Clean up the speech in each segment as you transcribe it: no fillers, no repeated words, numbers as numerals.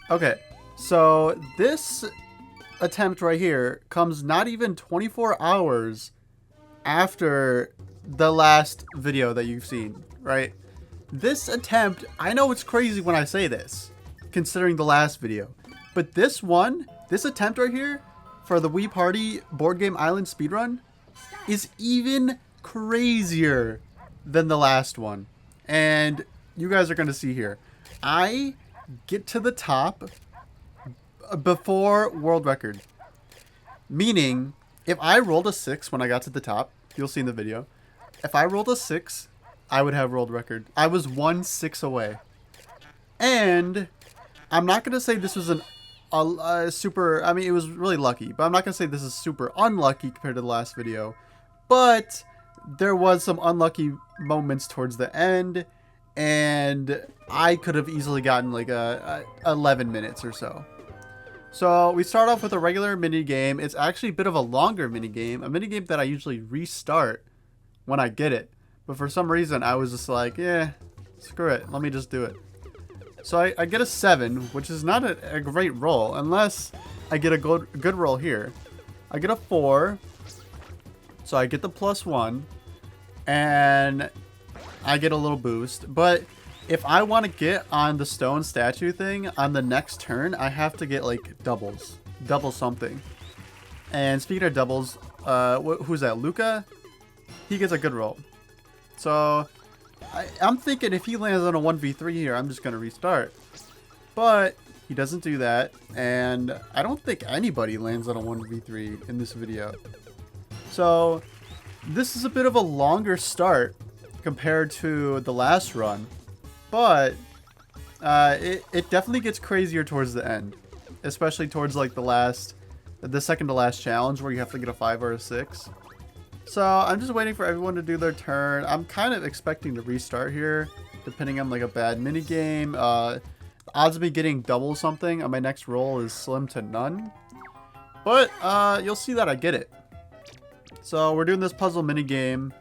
Okay, so this attempt right here comes not even 24 hours after the last video that you've seen, right? This attempt, I know it's crazy when I say this, considering the last video, but this attempt right here for the Wii Party Board Game Island speedrun is even crazier than the last one. And you guys are going to see here. I get to the top before world record. Meaning, if I rolled a 6 when I got to the top, you'll see in the video. If I rolled a 6, I would have world record. I was 1/6 away. And I'm not going to say this was a super... I mean, it was really lucky. But I'm not going to say this is super unlucky compared to the last video. But there was some unlucky moments towards the end. And I could have easily gotten like 11 minutes or so. So we start off with a regular mini game. It's actually a bit of a longer mini game. A mini game that I usually restart when I get it. But for some reason, I was just like, yeah, screw it. Let me just do it. So I get a 7, which is not a great roll, unless I get a good roll here. I get a 4, so I get the +1, and I get a little boost. But if I want to get on the stone statue thing on the next turn, I have to get like doubles. Double something. And speaking of doubles, who's that? Luca? He gets a good roll. So I'm thinking if he lands on a 1v3 here, I'm just going to restart. But he doesn't do that. And I don't think anybody lands on a 1v3 in this video. So this is a bit of a longer start compared to the last run. But it definitely gets crazier towards the end. Especially towards like the second to last challenge where you have to get a 5 or a 6. So I'm just waiting for everyone to do their turn. I'm kind of expecting to restart here, depending on like a bad mini game. The odds of me getting double something on my next roll is slim to none. But you'll see that I get it. So we're doing this puzzle mini game,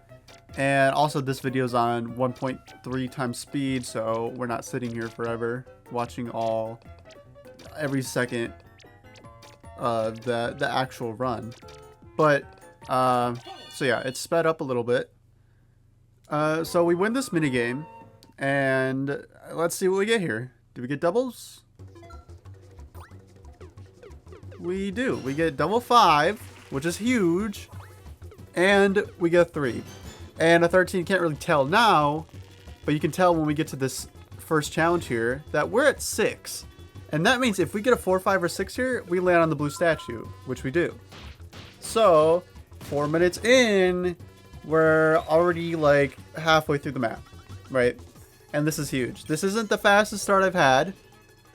and also this video is on 1.3 times speed, so we're not sitting here forever watching every second of the actual run. But so yeah, it's sped up a little bit. So we win this minigame, and let's see what we get here. Do we get doubles? We do. We get double 5, which is huge, and we get a 3. And a 13, can't really tell now, but you can tell when we get to this first challenge here that we're at 6. And that means if we get a 4, 5, or 6 here, we land on the blue statue, which we do. So 4 minutes in, we're already like halfway through the map, right? And this is huge. This isn't the fastest start I've had,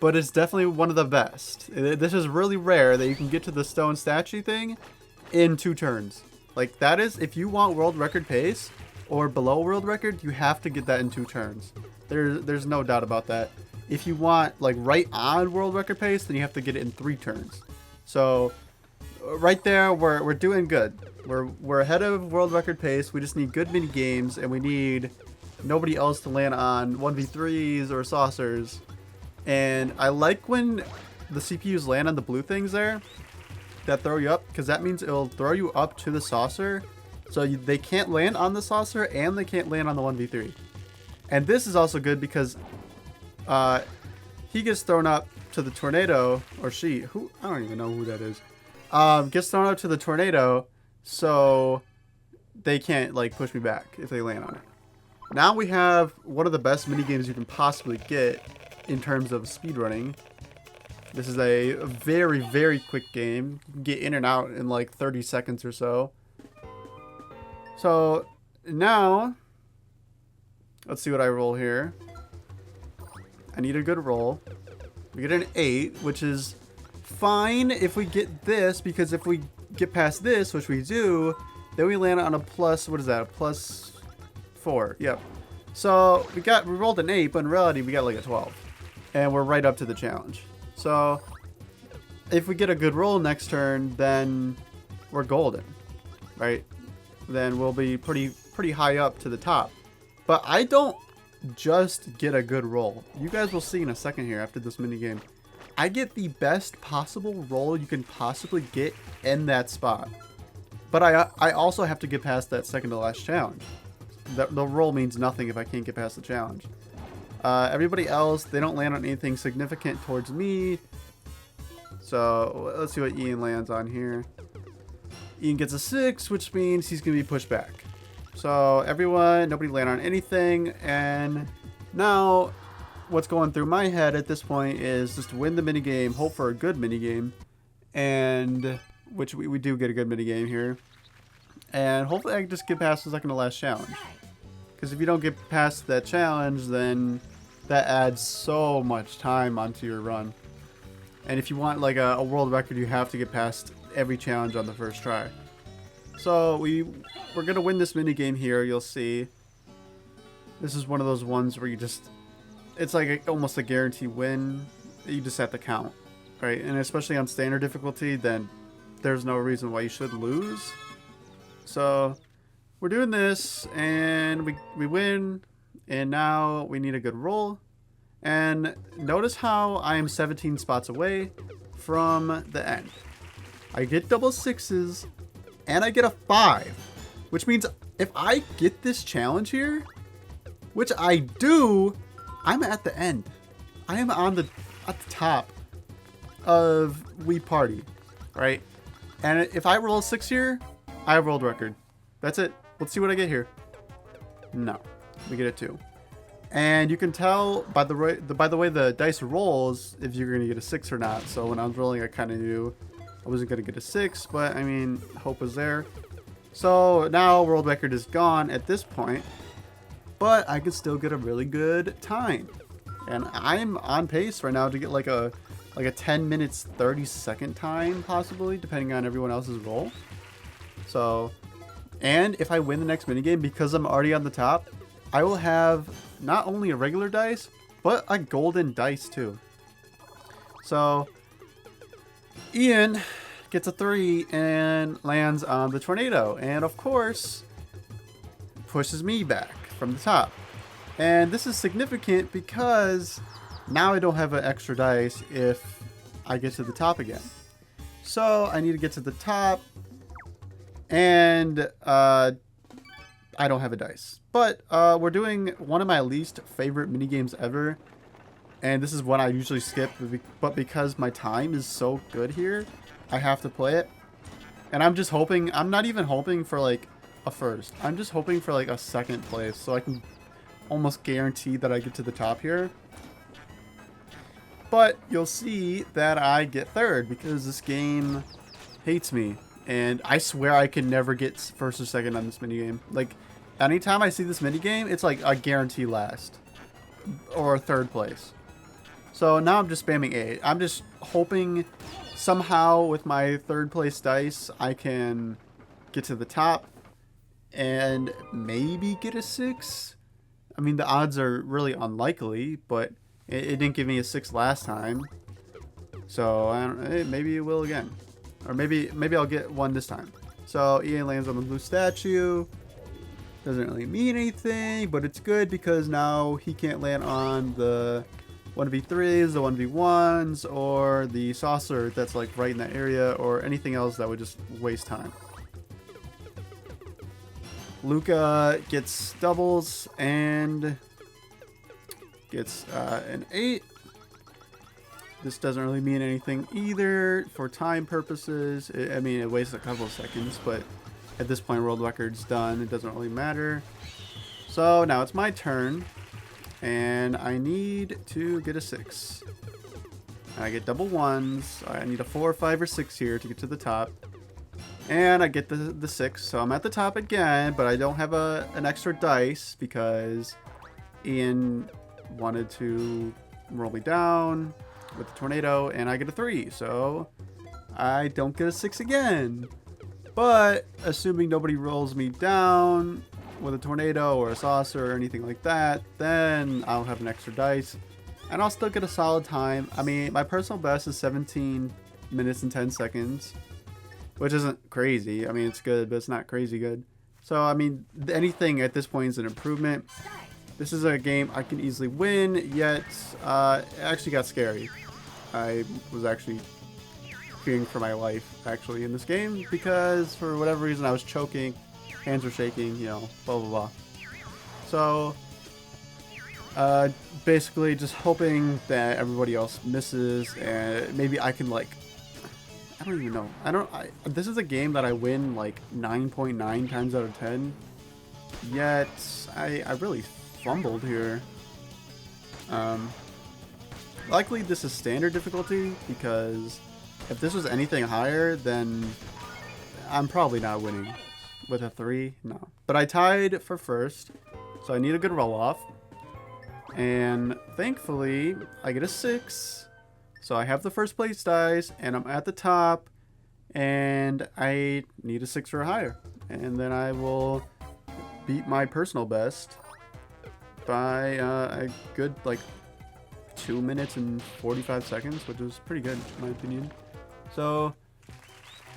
but it's definitely one of the best. This is really rare that you can get to the stone statue thing in 2 turns. Like that is, if you want world record pace or below world record, you have to get that in 2 turns. There's no doubt about that. If you want like right on world record pace, then you have to get it in 3 turns. So right there, we're doing good. We're ahead of world record pace. We just need good mini games, and we need nobody else to land on 1v3s or saucers. And I like when the CPUs land on the blue things there that throw you up, because that means it'll throw you up to the saucer, so they can't land on the saucer and they can't land on the 1v3. And this is also good because he gets thrown up to the tornado, or she, who I don't even know who that is, gets thrown up to the tornado, so they can't like push me back if they land on it. Now we have one of the best mini games you can possibly get in terms of speedrunning. This is a very, very quick game. You can get in and out in like 30 seconds or so. So now, let's see what I roll here. I need a good roll. We get an 8, which is fine if we get this, because if we get past this, which we do, then we land on a plus, what is that, a +4. Yep. So we rolled an 8, but in reality we got like a 12. And we're right up to the challenge. So if we get a good roll next turn, then we're golden, right? Then we'll be pretty high up to the top. But I don't just get a good roll. You guys will see in a second here after this mini game. I get the best possible roll you can possibly get in that spot. But I also have to get past that second to last challenge. The roll means nothing if I can't get past the challenge. Everybody else, they don't land on anything significant towards me. So let's see what Ian lands on here. Ian gets a 6, which means he's going to be pushed back. So everyone, nobody land on anything. And now what's going through my head at this point is just win the minigame, hope for a good minigame. And which we do get a good minigame here. And hopefully I can just get past the second to last challenge. Because if you don't get past that challenge, then that adds so much time onto your run. And if you want like a world record, you have to get past every challenge on the first try. So we're going to win this minigame here, you'll see. This is one of those ones where you just... It's like almost a guaranteed win. You just have to count, right? And especially on standard difficulty, then there's no reason why you should lose. So we're doing this, and we win, and now we need a good roll. And notice how I am 17 spots away from the end. I get double 6s, and I get a 5, which means if I get this challenge here, which I do, I'm at the end. I am at the top of Wii Party, right? And if I roll a 6 here, I have world record. That's it. Let's see what I get here. No, we get a 2. And you can tell by the way the dice rolls if you're going to get a 6 or not. So when I was rolling, I kind of knew I wasn't going to get a 6, but I mean, hope was there. So now world record is gone at this point, but I could still get a really good time. And I'm on pace right now to get like a 10 minutes 30-second time, possibly, depending on everyone else's roll. So, and if I win the next minigame, because I'm already on the top, I will have not only a regular dice, but a golden dice too. So, Ian gets a 3 and lands on the tornado. And of course, pushes me back from the top. And this is significant because now I don't have an extra dice if I get to the top again. So I need to get to the top, and I don't have a dice. But we're doing one of my least favorite minigames ever, and this is one I usually skip, but because my time is so good here, I have to play it. And I'm just hoping, I'm not even hoping for like a first, I'm just hoping for like a second place, so I can almost guarantee that I get to the top here. But you'll see that I get third because this game hates me. And I swear I can never get first or second on this minigame. Like, anytime I see this minigame, it's like a guarantee last. Or third place. So now I'm just spamming A. I'm just hoping somehow with my third place dice, I can get to the top. And maybe get a 6. I mean, the odds are really unlikely, but it didn't give me a 6 last time. So, I don't, maybe it will again. Or maybe I'll get 1 this time. So, Ian lands on the blue statue. Doesn't really mean anything, but it's good because now he can't land on the 1v3s, the 1v1s, or the saucer that's like right in that area, or anything else that would just waste time. Luca gets doubles and gets an 8. This doesn't really mean anything either for time purposes. I mean, it wastes a couple of seconds, but at this point, world record's done. It doesn't really matter. So now it's my turn, and I need to get a 6. And I get double 1s. I need a 4, 5, or 6 here to get to the top. And I get the 6, so I'm at the top again, but I don't have an extra dice because Ian wanted to roll me down with the tornado, and I get a 3, so I don't get a 6 again. But assuming nobody rolls me down with a tornado or a saucer or anything like that, then I'll have an extra dice, and I'll still get a solid time. I mean, my personal best is 17 minutes and 10 seconds. Which isn't crazy. I mean, it's good, but it's not crazy good. So, I mean, anything at this point is an improvement. This is a game I can easily win, yet it actually got scary. I was actually fearing for my life actually in this game because for whatever reason I was choking, hands were shaking, you know, blah blah blah. So basically just hoping that everybody else misses and maybe I can like, I don't even know. This is a game that I win like 9.9 times out of 10. Yet I really fumbled here. Luckily this is standard difficulty because if this was anything higher, then I'm probably not winning. With a 3, no. But I tied for first, so I need a good roll off. And thankfully, I get a 6. So I have the first place dice, and I'm at the top, and I need a 6 or higher. And then I will beat my personal best by a good, like, 2 minutes and 45 seconds, which is pretty good, in my opinion. So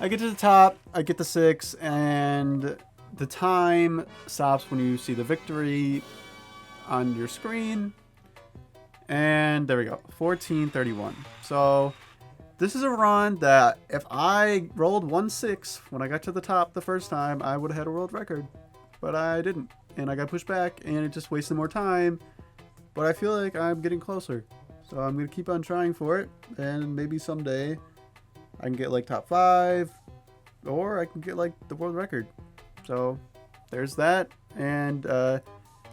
I get to the top, I get the 6, and the time stops when you see the victory on your screen. And there we go, 14:31. So this is a run that if I rolled 1-6 when I got to the top the first time, I would have had a world record. But I didn't, and I got pushed back, and it just wasted more time. But I feel like I'm getting closer. So I'm going to keep on trying for it, and maybe someday I can get like top 5, or I can get like the world record. So there's that, and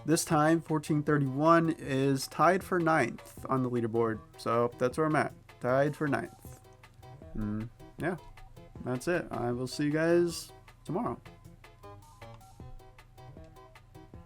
this time 14:31 is tied for 9th on the leaderboard. So that's where I'm at, tied for 9th. Yeah, that's it. I will see you guys tomorrow.